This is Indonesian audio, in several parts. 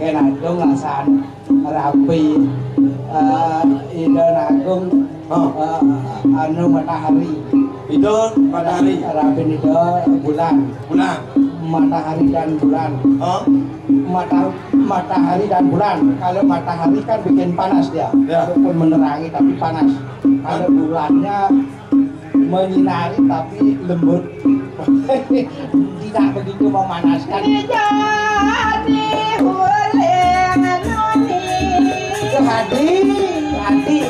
Ken Agung lasan rapi Idon Agung anu matahari Idon matahari Rabin Idon bulan matahari dan bulan matahari dan bulan. Kalau matahari kan bikin panas dia walaupun menerangi tapi panas. Kalau bulannya menyinari tapi lembut tidak begitu memanaskan.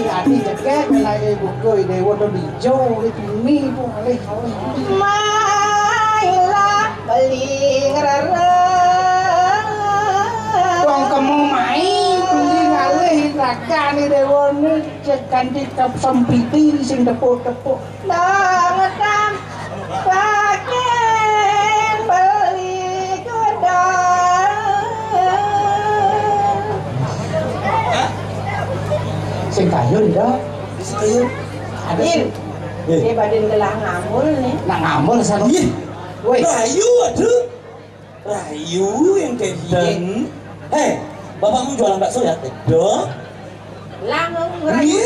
Hati jaket lagi buku ide wono hijau itu ini boleh mailah beli ngerere wong kamu main beli ngalih rakan ide wono ganti sempiti sing tepuk-tepuk banget kan pakai beli kedai sing kayu ndak kayu ada sih dia badan gelah ngamul nih nak ngamul sana woi rayu aduh rayu yang kayak gini bapak mau jualan bakso ya? Langung rayu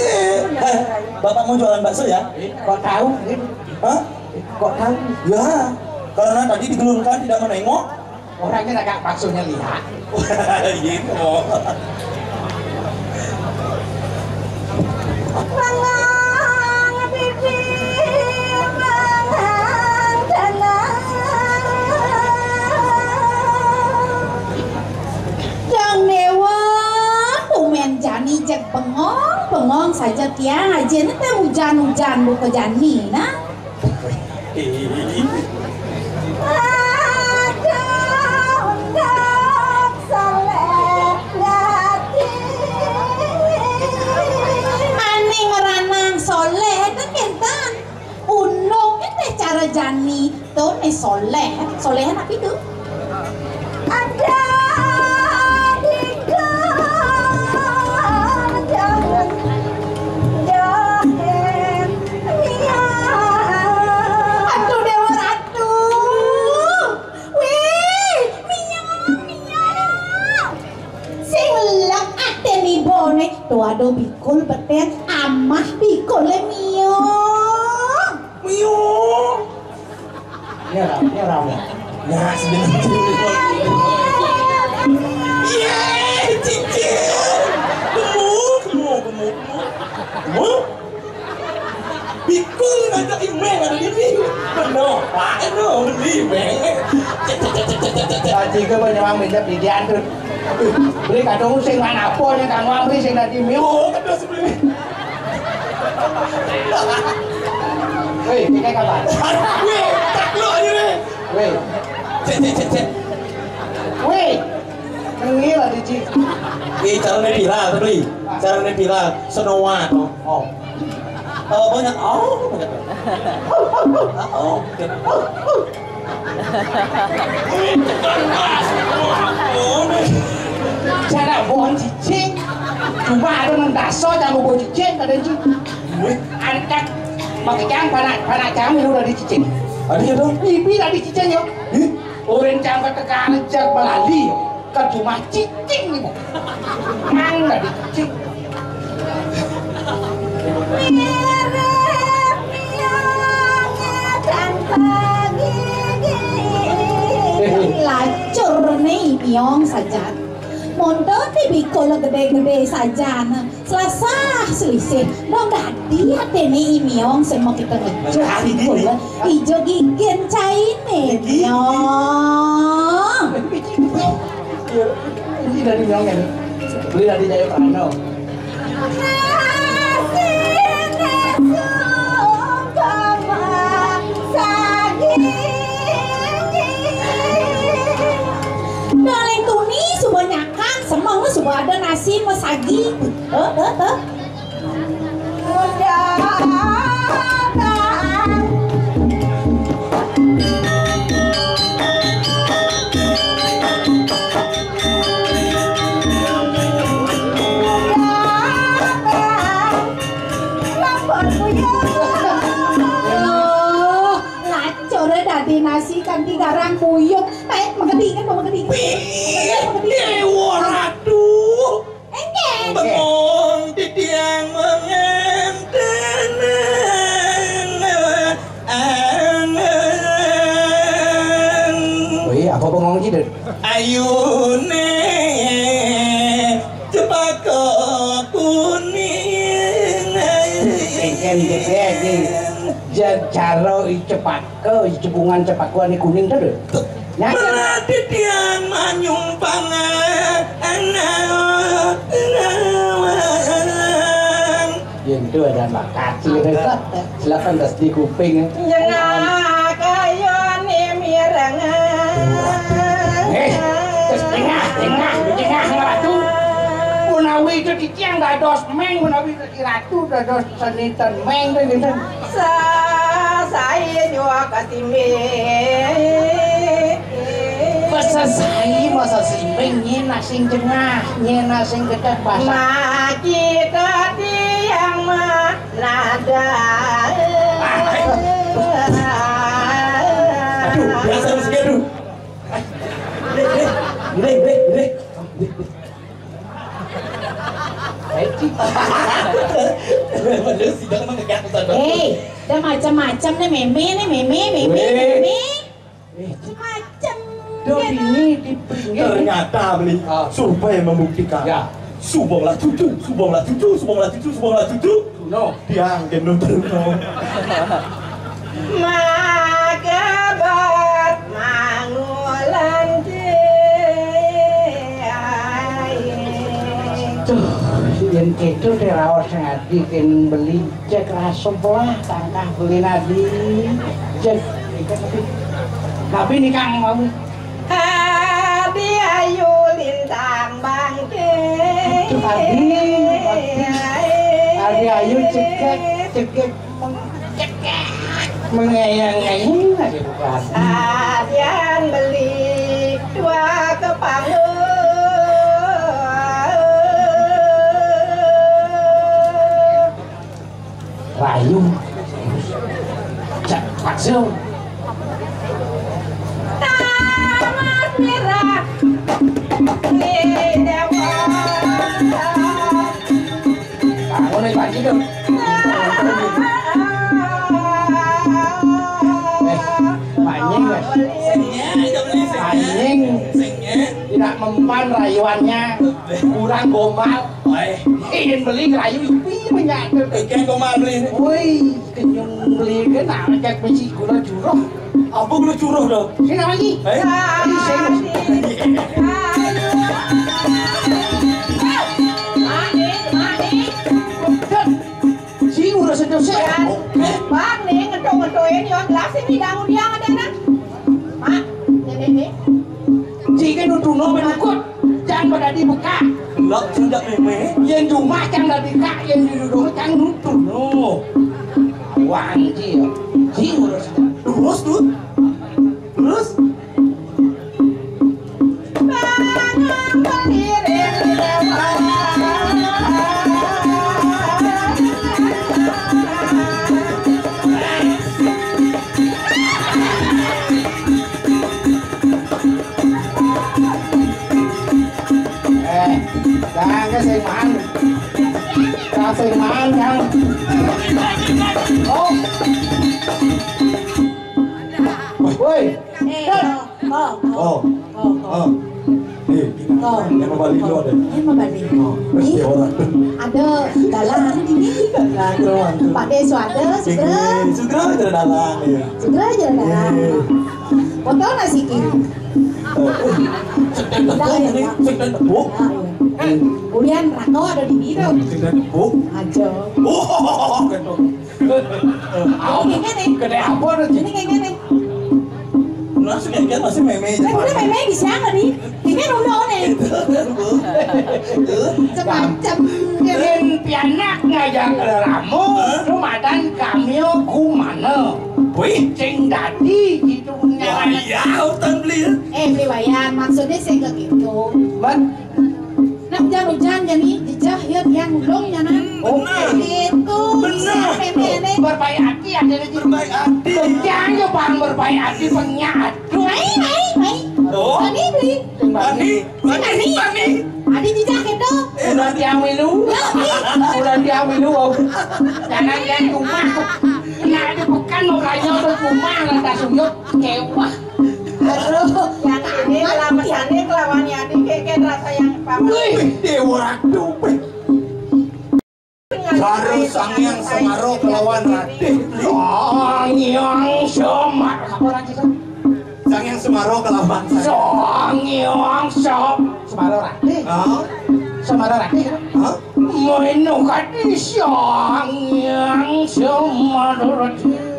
bapak mau jualan bakso ya? Kok tahu? Hah? Kok tahu? Ya karena tadi digelurkan tidak menengok orangnya agak baksonya lihat gitu mangang bibi mangang tanah yang dewa tumen jani cek bengong saja tiang aja nanti hujan buka jani nah cara jani tuh soleh apa itu ada di jangan jahen aduh dewa ratu wih minyak sing lek ate ni bone tuh aduh bikul beten amah bikul le mio ya ram nah sebenarnya cicil gemuk bikul ada imeng ada di sini benar pak itu udah di imeng jika menyamang minyak di diantur beli kadang sing mana apa yang kang wamri sing tadi mio kadang sebelumnya weh, ini kapan? Weh, takluk aja weh. Weh, cek. Weh, ini lah di cik. Caranya viral, beli. Caranya viral, senowa toh. Banyak. Banyak. Cara bohong cicing. Cuma ada mendaso jangan bohong cicing ada cik. Angkat pakai cang panak cang ini udah dicicing. Ada ya dong? Ibi udah dicicing yuk. Orang cang ketekan aja belali ke cuma cicing nih. Mang udah dicicing. Lacur nih miong saja. Mondok nih bikol gede-gede saja. Selasa selisih. Dong dadi hati nih miong semua kita ngejuk bikol. Ijo gigen cair nih miong. Ini dari miong kan? Beli dari Jaya Prano. Daleng tuni subanyakan semang sudah ada nasi masagi. Nasi kan tiga rang puyuk, menggedi kan menggedi. Orang rayune cepaka kuning Ken iki jaro cepaka cepungan cepakuan kuning to lho. Berarti tiang manyumpang yang itu ada bakat silakan das di kuping Jengah kayo ni mirangan tengah ratu Punawi itu di tiang dados meng Punawi itu di ratu dados senitan meng gitu saya juga kasih masa simpeng nyena sing tengah nyena sing kedah bahasa maki tadi yang menada aduh biasa mesti aduh gede udah macam-macam nih meme macam ini di pinggir ternyata beli survei membuktikan ya subonglah cucu no tiang gendut no magabat mangulan yang itu terawat ngadi kan beli cek rasa belah tangkah beli nadi cek tapi ini kang mau hadi ayu lintang bangke hadi ayu cekek mengayang-ayang aja bukan hadian beli dua kepala rayu cak paksil tamat merah dewa kamu nih pagi dong Panjing guys Panjing tidak mempan rayuannya kurang gombal ingin beli rayu itu menyatu ikan gomal beli woi kenyang beli kan ada besi gula curah apa gula curah dong sini lagi si udah sedosnya bang nih ngedong-ngedongin yang gelas ini dangun dia ada nak mak ini jika nuduno menukut jangan pada dibuka lok tidak meme yang cuma jangan dibika yang diduduh jangan nuduno wanci ya si udah terus tuh terus bangun berdiri sing man kan oh woi yang membalik lo ada yang membalik pasti orang ada dalang Pak Deso ada sudah ada dalang ya sudah aja dalang foto nasi kiri sedang tepuk kemudian Rano ada di biru sedang tepuk aja ini nih gede apa ini kayak gini langsung ya kan masih meme kan udah meme di sana nih ini udah nih semacam Kalian pianak ngajak ramu Ramadan kami kumana Wicing dadi gitu ya hutan beli beli wayan maksudnya saya ke gitu Man nah hujan-hujan jadi dijahit yang ulung ya nan itu benar berbaik hati ada di berbaik hati jangan bang berbaik hati penyaat Mai tadi beli Tani adi dijahit dong udah diamilu jangan yang rumah nah ada pekan mau raya udah rumah lantas suyuk kewah Aduh, yang ini kelamesannya kelawannya adik kayak rasa yang paman. Wih, Dewa Ratu. Sarung Sangyang Semaro kelawan Raden. Sangyang Semar. Apa lagi kan? Sangyang Semaro kelawan Sangyang Semaro Raden. Hah? Semaro Raden kan? Hah? Menu kati Sangyang Semaro Raden.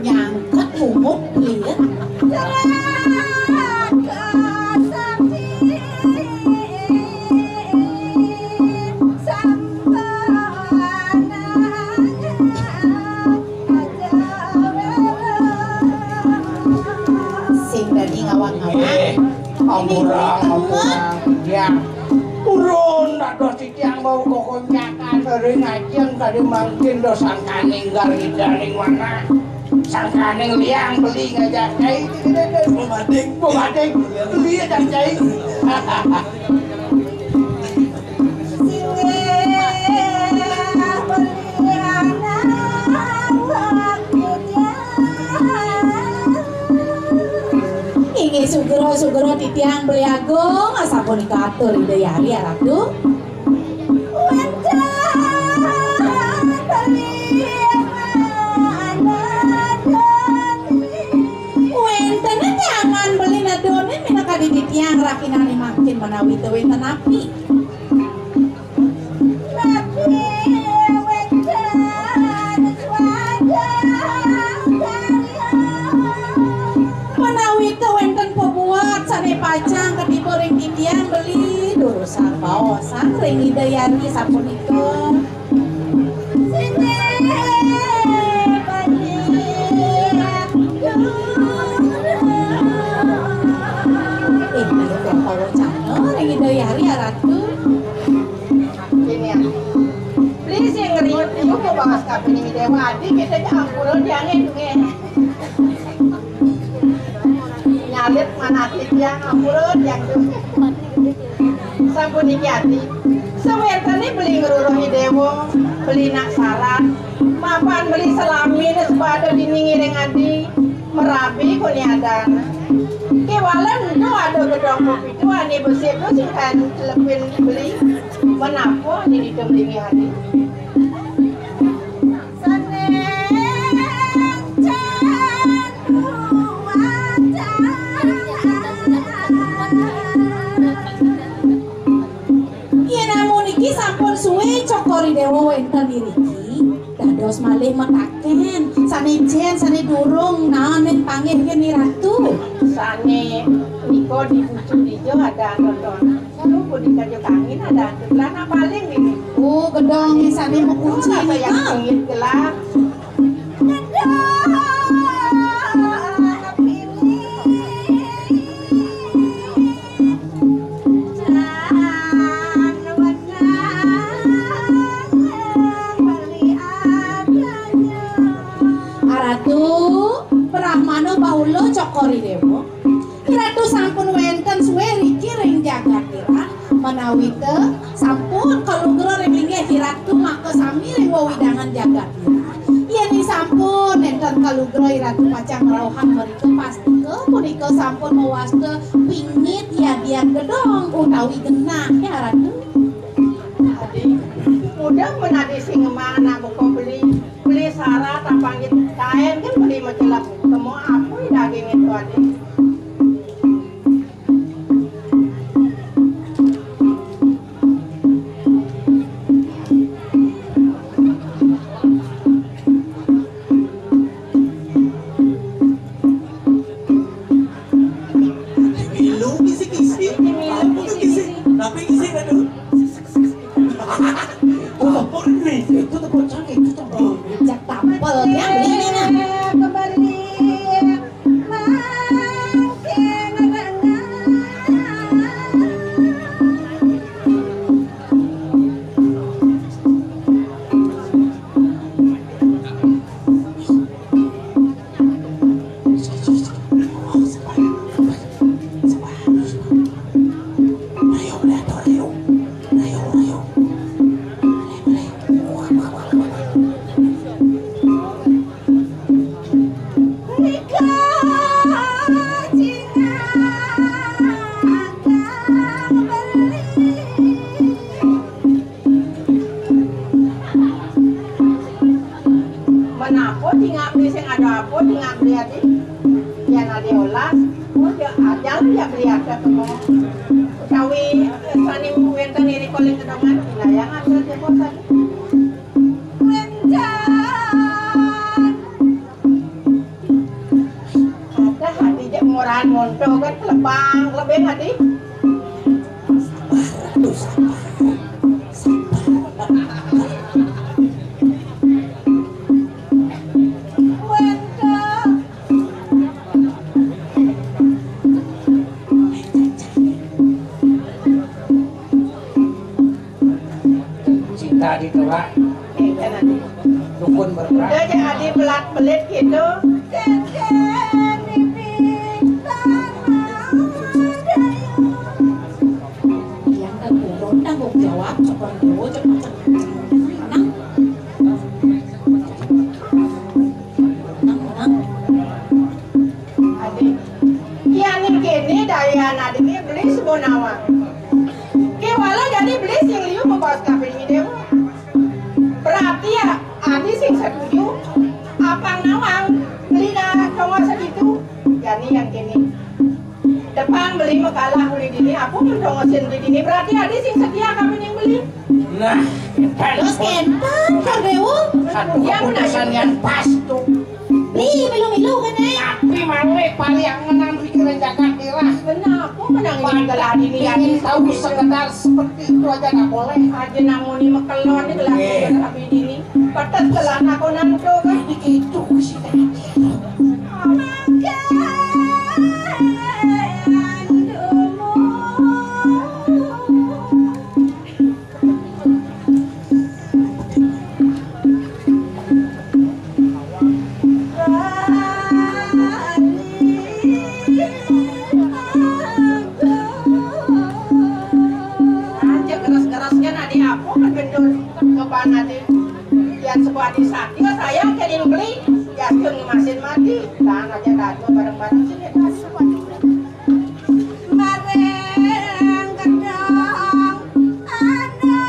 nyangkat umut lihat. Sing dadi ngawang-ngawang. Ampurang ya urun tak dosi tiang mau kokonyakan dari ngajeng tadi mungkin do sangkaning garidaning mana sangkaning liang beli ngajak cai pemading beli ngajak cai Ini sugero titiang beli agung asapun ikatur ide yari ya ratu. Wenten jangan beli nadonin minaka di titiang rakinani makin menawi itu wenten api. Pacang ketipu ring titian beli durusan baosan ring hidayani sapunikun ini kalau cano ring hidayani ya ratu Ini ya. Please yang ngeriut itu kok bahas kapan ini dewa adik kita campur jangan nyalit manatik yang ampun yang sampun iki ati sewetane beli ngeruruhi dewa beli nak saran mapan beli selamin sepada diningi dengan adi merabi kuni ada kewalan itu ada gedong kopi itu ane bersih itu sih kan lepin beli menapo ini ditemlingi hati suwe cokori dewa wenten iriki dados malih mekaken sane jen sane durung nanen panggih kene ratu sane niko di pucuk dijo ada nonton lalu budi kajo kangin ada kelana paling ini gedong sane mekunci apa yang pengit gelap cokori dewo ratu sampun wenten suwe riki ring jagat kira menawi te sampun kalungro ring linggih ratu maka sami ring wewidangan jagat kira yen sampun enten kalungro ratu pacang rauhan mereka pasti ke punika sampun mawaste pingit yadian gedong utawi genah ya ratu udah menadi sing mana buka beli syarat panggil kain kan beli majalah temu apa daging itu adik itu tuh bocah itu tuh ada apa dengan lihat yang ada olah dia ajal dia lihat ke kamu cawi sani wenten ini koling kedongan yang ada dia bosan ada hati je murahan monto kan lebang lebih hati Tadi tuh Pak, dukun berperang. Udah jadi pelat-pelit gitu. Yang terkurung tanggung jawab seperti itu cepat. Adik, kianin gini daya adik ini beli sebuah nama. Kewala jadi beli sing liu membahas kafe ini deh. Berarti ya, adik sing setuju. Apang nawang beli dah kawan segitu. Jadi yang gini. Depan beli makalah beli dini, aku mencongosin beli dini. Berarti adik sing setia kami yang beli. Nah, Terus kentan kardewo. satu keputusan yang pas tuh. Nih milu-milu kan Tapi mawe paling yang menang pikiran Jakarta kira. Benar, aku menang ini gelah dini ya. Ingin tahu sekedar seperti itu aja nggak boleh. Aja namun ini mekelon di gelah kami dini. Patas gelah aku nanto kan. Itu sih tadi. Sebuah disakti, saya jadi beli, ya jeng masin mati, dan aja datang bareng-bareng sini. Bareng gedang anakmu.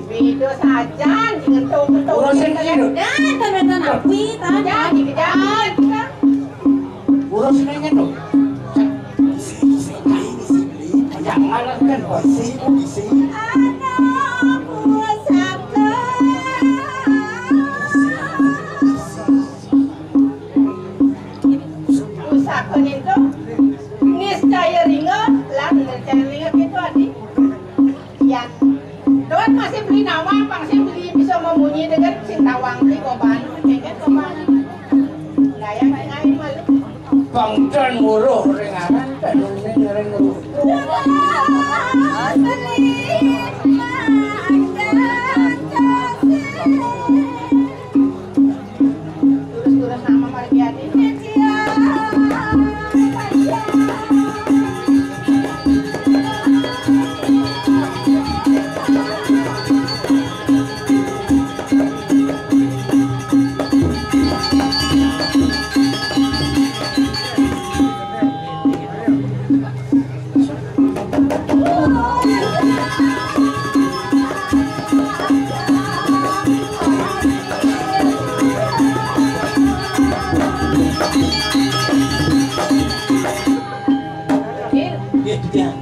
Video saja, jangan tahu-tahu. Urusin gitu. Dan teman-teman api Saja, dikejar. Urusin aja tuh. Jangan kan posisi. Masih beli nawang, masih beli bisa membunyi dengan sing tawang di koban, kengket koban. Layak ngain malu. Bangdan nguruh ringanan, pedungnya nyering nguruh. Terus nama Margiati.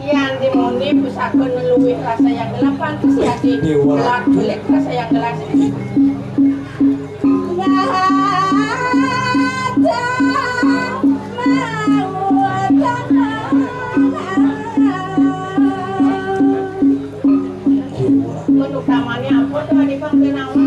Yang dimoni pusaka meluih rasa yang gelap pantas ya di gelap belik rasa yang gelap menurut tamannya apa tuh adik bang kenapa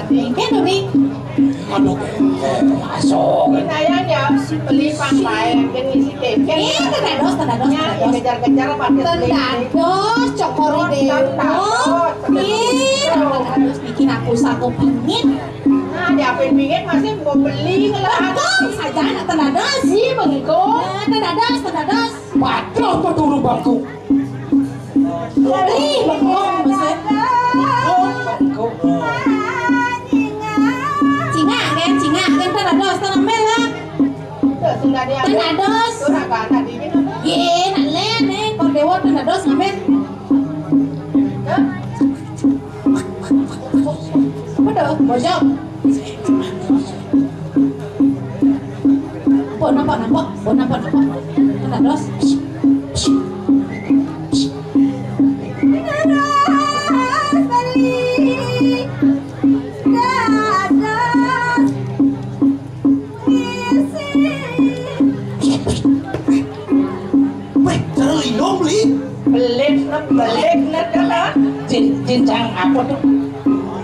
Kan Dori. Aduh, masuk. Sayang ya beli pantai yang isi keken. Iya, tenados. Ya kejar-kejar pakai Tenados, cokori dewo. Iya, tenados bikin aku satu pingin. Nah, diapin pingin masih mau beli ngelahan. Bengkong saja anak tenados. Iya bengkong. Tenados. Patrol peturu bangku. Beli bengkong masih. Cina kan tenados tanam merah. Sudah dia. Tenados. Sudah kan tadi ini. Ye, nak len kor dewa tenados ngamen. Apa dah? Bojok. Pon nampak. Tenados. Belik net kan? Cincang apa tuh?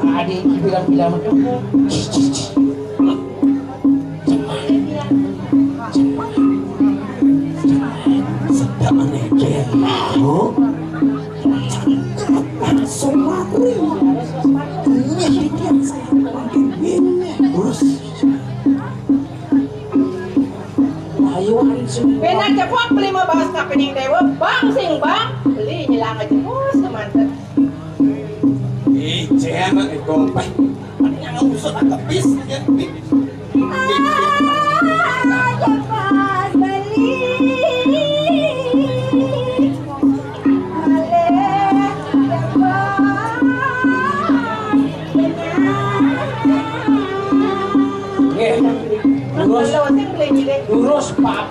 Adik bilang itu. Sedang aneh dia. Oh, langsung lari. Ini dia saya terus. Ayo langsung. Benar cepok beli mau bahas kapening dewa bang beli nyelang aja bos teman. Jangan kompai. Yang usah agak bis ya. Lurus Pak.